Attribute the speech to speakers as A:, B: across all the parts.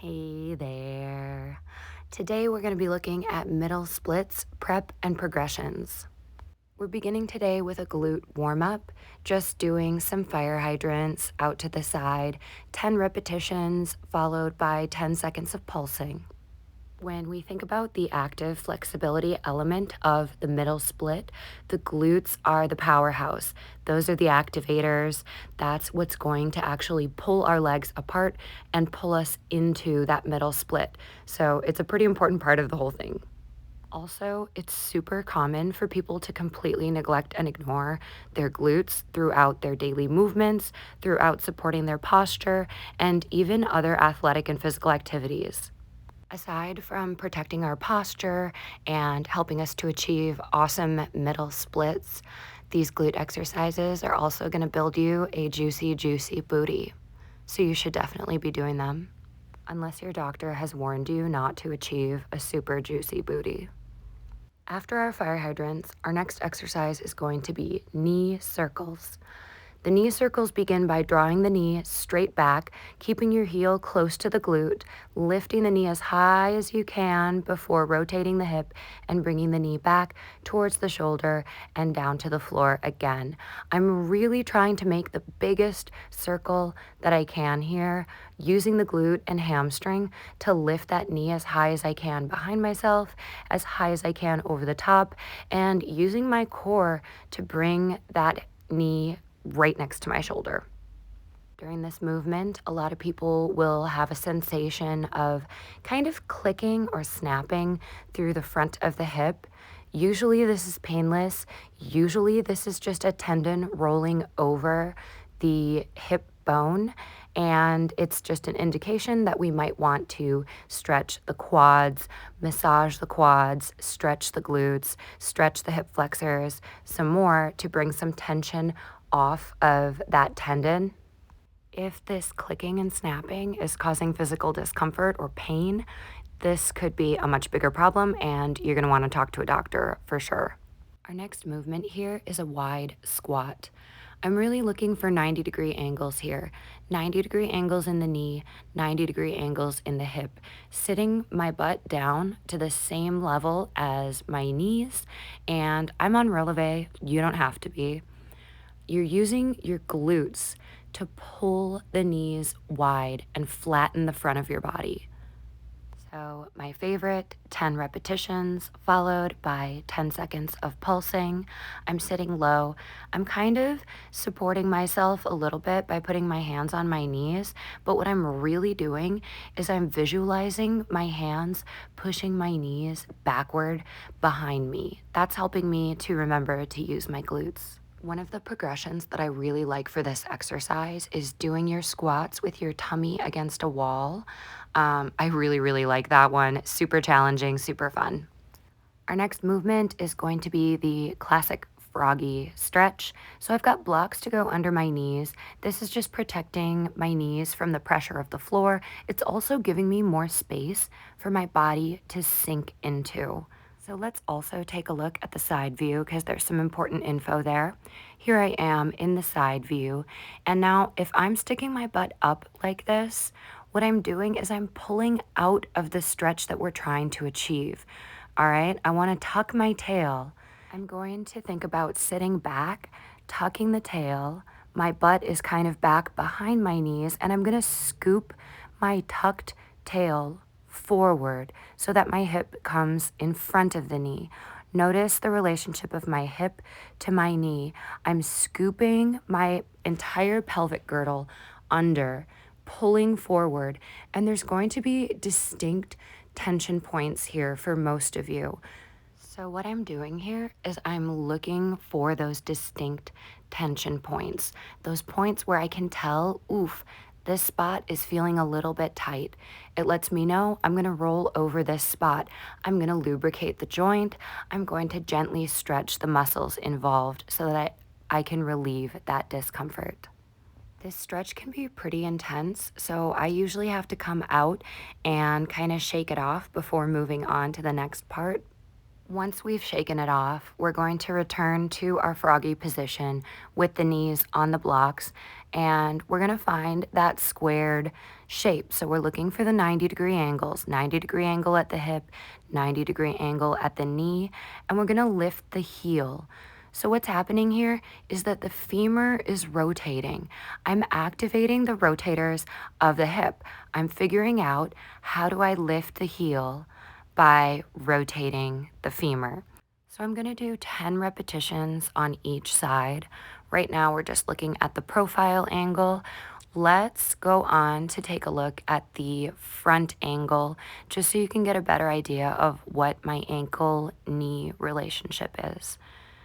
A: Hey there. Today we're going to be looking at middle splits, prep, and progressions. We're beginning today with a glute warm-up, just doing some fire hydrants out to the side, 10 repetitions followed by 10 seconds of pulsing. When we think about the active flexibility element of the middle split, the glutes are the powerhouse. Those are the activators. That's what's going to actually pull our legs apart and pull us into that middle split. So it's a pretty important part of the whole thing. Also, it's super common for people to completely neglect and ignore their glutes throughout their daily movements, throughout supporting their posture, and even other athletic and physical activities. Aside from protecting our posture and helping us to achieve awesome middle splits, these glute exercises are also going to build you a juicy, juicy booty. So you should definitely be doing them, unless your doctor has warned you not to achieve a super juicy booty. After our fire hydrants, our next exercise is going to be knee circles. The knee circles begin by drawing the knee straight back, keeping your heel close to the glute, lifting the knee as high as you can before rotating the hip and bringing the knee back towards the shoulder and down to the floor again. I'm really trying to make the biggest circle that I can here, using the glute and hamstring to lift that knee as high as I can behind myself, as high as I can over the top, and using my core to bring that knee right next to my shoulder. During this movement, a lot of people will have a sensation of kind of clicking or snapping through the front of the hip. Usually this is painless. Usually this is just a tendon rolling over the hip bone, and it's just an indication that we might want to stretch the quads, massage the quads, stretch the glutes, stretch the hip flexors some more to bring some tension off of that tendon. If this clicking and snapping is causing physical discomfort or pain, this could be a much bigger problem and you're going to want to talk to a doctor for sure. Our next movement here is a wide squat. I'm really looking for 90-degree angles here. 90-degree angles in the knee, 90-degree angles in the hip. Sitting my butt down to the same level as my knees, and I'm on releve, you don't have to be. You're using your glutes to pull the knees wide and flatten the front of your body. So my favorite, 10 repetitions followed by 10 seconds of pulsing. I'm sitting low. I'm kind of supporting myself a little bit by putting my hands on my knees, but what I'm really doing is I'm visualizing my hands pushing my knees backward behind me. That's helping me to remember to use my glutes. One of the progressions that I really like for this exercise is doing your squats with your tummy against a wall. I really, really like that one. Super challenging, super fun. Our next movement is going to be the classic Froggy Stretch. So I've got blocks to go under my knees. This is just protecting my knees from the pressure of the floor. It's also giving me more space for my body to sink into. So let's also take a look at the side view because there's some important info there. Here I am in the side view. And now if I'm sticking my butt up like this, what I'm doing is I'm pulling out of the stretch that we're trying to achieve. All right, I want to tuck my tail. I'm going to think about sitting back, tucking the tail. My butt is kind of back behind my knees, and I'm going to scoop my tucked tail forward so that my hip comes in front of the knee. Notice the relationship of my hip to my knee. I'm scooping my entire pelvic girdle under, pulling forward, and there's going to be distinct tension points here for most of you. So what I'm doing here is I'm looking for those distinct tension points, those points where I can tell, oof, this spot is feeling a little bit tight. It lets me know I'm going to roll over this spot. I'm going to lubricate the joint. I'm going to gently stretch the muscles involved so that I can relieve that discomfort. This stretch can be pretty intense, so I usually have to come out and kind of shake it off before moving on to the next part. Once we've shaken it off, we're going to return to our froggy position with the knees on the blocks, and we're going to find that squared shape. So we're looking for the 90-degree angles, 90-degree angle at the hip, 90-degree angle at the knee, and we're gonna lift the heel. So what's happening here is that the femur is rotating. I'm activating the rotators of the hip. I'm figuring out how do I lift the heel by rotating the femur. So I'm gonna do 10 repetitions on each side. Right now we're just looking at the profile angle. Let's go on to take a look at the front angle, just so you can get a better idea of what my ankle-knee relationship is.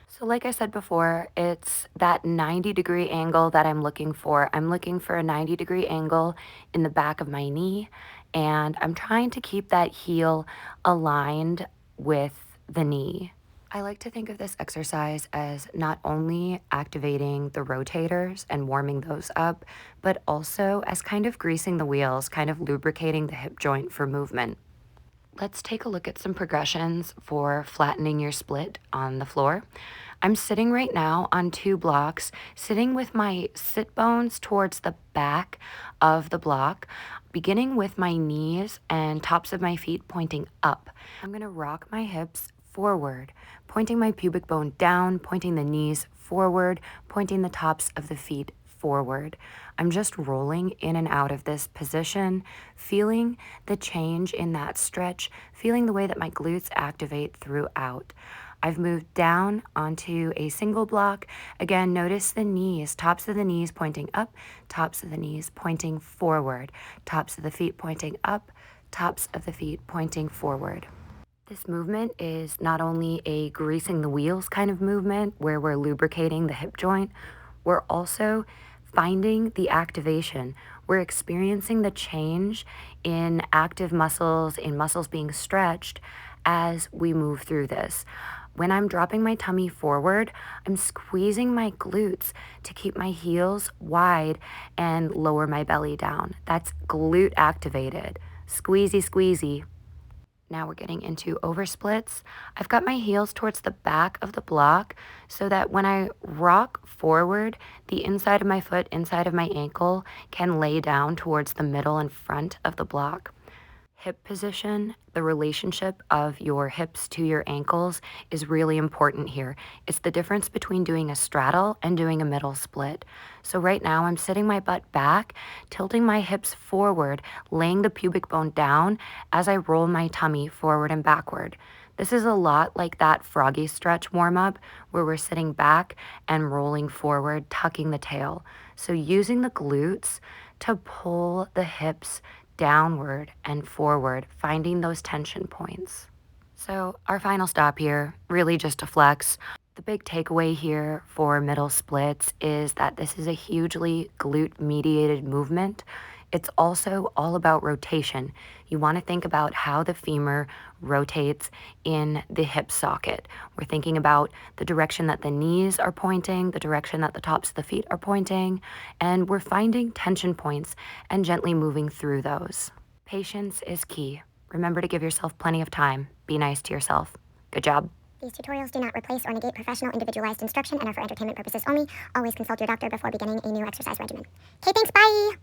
A: So like I said before, it's that 90-degree angle that I'm looking for. I'm looking for a 90-degree angle in the back of my knee, and I'm trying to keep that heel aligned with the knee. I like to think of this exercise as not only activating the rotators and warming those up, but also as kind of greasing the wheels, kind of lubricating the hip joint for movement. Let's take a look at some progressions for flattening your split on the floor. I'm sitting right now on 2 blocks, sitting with my sit bones towards the back of the block, beginning with my knees and tops of my feet pointing up. I'm gonna rock my hips forward, pointing my pubic bone down, pointing the knees forward, pointing the tops of the feet forward. I'm just rolling in and out of this position, feeling the change in that stretch, feeling the way that my glutes activate throughout. I've moved down onto a single block. Again, notice the knees, tops of the knees pointing up, tops of the knees pointing forward, tops of the feet pointing up, tops of the feet pointing forward. This movement is not only a greasing the wheels kind of movement where we're lubricating the hip joint, we're also finding the activation. We're experiencing the change in active muscles, in muscles being stretched as we move through this. When I'm dropping my tummy forward, I'm squeezing my glutes to keep my heels wide and lower my belly down. That's glute activated. Squeezy, squeezy. Now we're getting into oversplits. I've got my heels towards the back of the block so that when I rock forward, the inside of my foot, inside of my ankle can lay down towards the middle and front of the block. Hip position, the relationship of your hips to your ankles is really important here. It's the difference between doing a straddle and doing a middle split. So right now I'm sitting my butt back, tilting my hips forward, laying the pubic bone down as I roll my tummy forward and backward. This is a lot like that Froggy Stretch warm-up where we're sitting back and rolling forward, tucking the tail. So using the glutes to pull the hips downward and forward, finding those tension points. So our final stop here, really just to flex. The big takeaway here for middle splits is that this is a hugely glute-mediated movement. It's also all about rotation. You want to think about how the femur rotates in the hip socket. We're thinking about the direction that the knees are pointing, the direction that the tops of the feet are pointing, and we're finding tension points and gently moving through those. Patience is key. Remember to give yourself plenty of time. Be nice to yourself. Good job.
B: These tutorials do not replace or negate professional individualized instruction and are for entertainment purposes only. Always consult your doctor before beginning a new exercise regimen. Okay, thanks, bye!